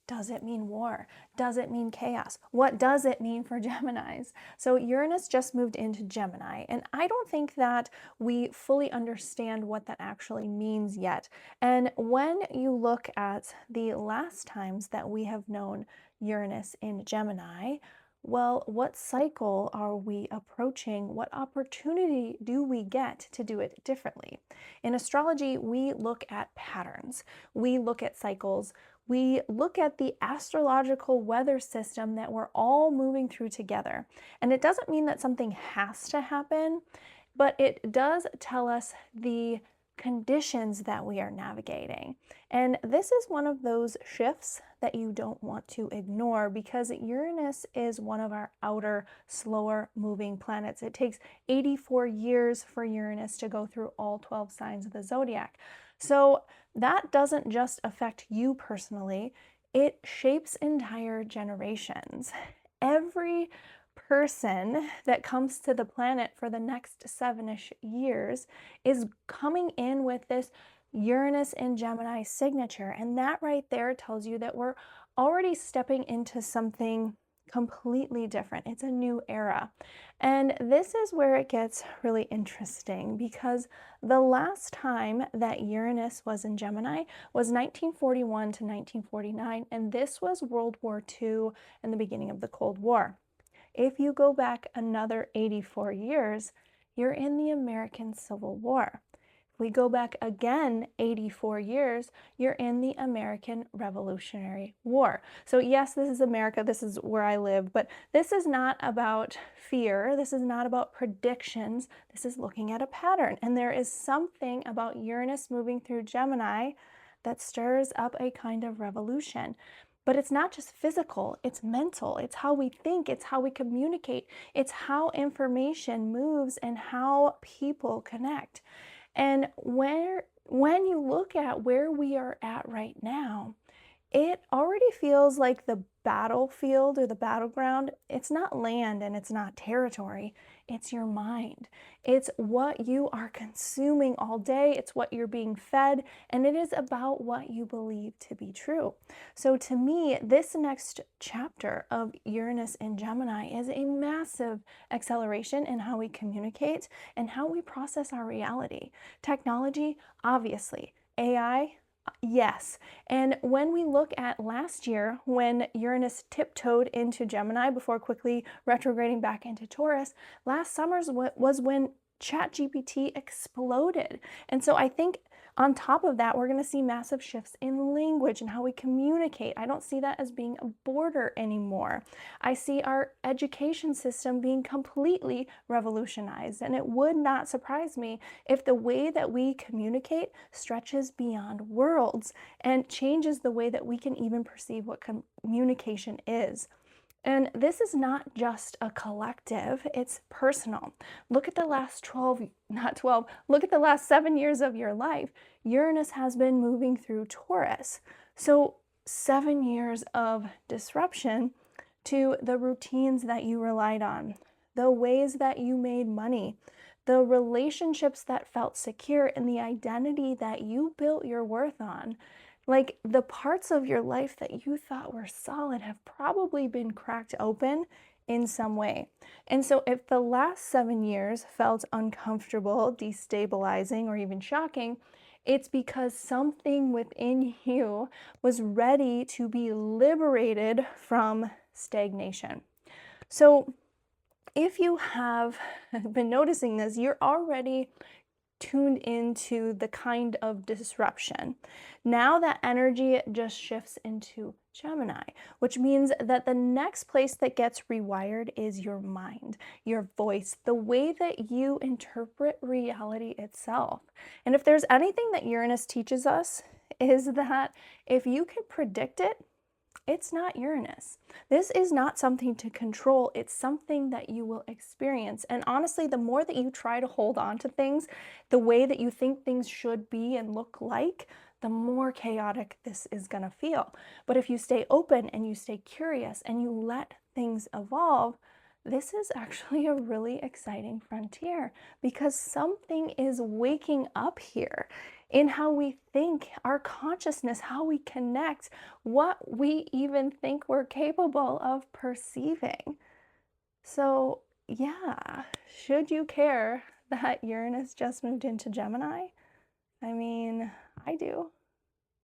Does it mean war? Does it mean chaos? What does it mean for Geminis? So Uranus just moved into Gemini, and I don't think that we fully understand what that actually means yet. And when you look at the last times that we have known Uranus in Gemini, well, what cycle are we approaching? What opportunity do we get to do it differently? In astrology, we look at patterns, we look at cycles, we look at the astrological weather system that we're all moving through together. And it doesn't mean that something has to happen, but it does tell us the conditions that we are navigating. And this is one of those shifts that you don't want to ignore because Uranus is one of our outer, slower moving planets. It takes 84 years for Uranus to go through all 12 signs of the zodiac. So that doesn't just affect you personally, it shapes entire generations. Every person that comes to the planet for the next 7-ish years is coming in with this Uranus in Gemini signature. And that right there tells you that we're already stepping into something completely different. It's a new era. And this is where it gets really interesting because the last time that Uranus was in Gemini was 1941 to 1949, and this was World War II and the beginning of the Cold War. If you go back another 84 years, you're in the American Civil War. If we go back again 84 years, you're in the American Revolutionary War. So yes, this is America, this is where I live, but this is not about fear, this is not about predictions, this is looking at a pattern. And there is something about Uranus moving through Gemini that stirs up a kind of revolution. But it's not just physical, it's mental. It's how we think, it's how we communicate, it's how information moves and how people connect. And when you look at where we are at right now, it already feels like the battlefield or the battleground. It's not land and it's not territory, it's your mind. It's what you are consuming all day, it's what you're being fed, and it is about what you believe to be true. So to me, this next chapter of Uranus in Gemini is a massive acceleration in how we communicate and how we process our reality. Technology, obviously. AI, yes. And when we look at last year, when Uranus tiptoed into Gemini before quickly retrograding back into Taurus, last summer's was when ChatGPT exploded. And so I think on top of that, we're going to see massive shifts in language and how we communicate. I don't see that as being a border anymore. I see our education system being completely revolutionized, and it would not surprise me if the way that we communicate stretches beyond worlds and changes the way that we can even perceive what communication is. And this is not just a collective, it's personal. Look at the last look at the last 7 years of your life. Uranus has been moving through Taurus. So 7 years of disruption to the routines that you relied on, the ways that you made money, the relationships that felt secure, and the identity that you built your worth on. Like the parts of your life that you thought were solid have probably been cracked open in some way. And so if the last 7 years felt uncomfortable, destabilizing, or even shocking, it's because something within you was ready to be liberated from stagnation. So if you have been noticing this, you're already tuned into the kind of disruption. Now that energy just shifts into Gemini, which means that the next place that gets rewired is your mind, your voice, the way that you interpret reality itself. And if there's anything that Uranus teaches us, is that if you can predict it, it's not Uranus. This is not something to control. It's something that you will experience. And honestly, the more that you try to hold on to things the way that you think things should be and look like, the more chaotic this is going to feel. But if you stay open and you stay curious and you let things evolve, this is actually a really exciting frontier because something is waking up here in how we think, our consciousness, how we connect, what we even think we're capable of perceiving. So, yeah, should you care that Uranus just moved into Gemini? I mean, I do.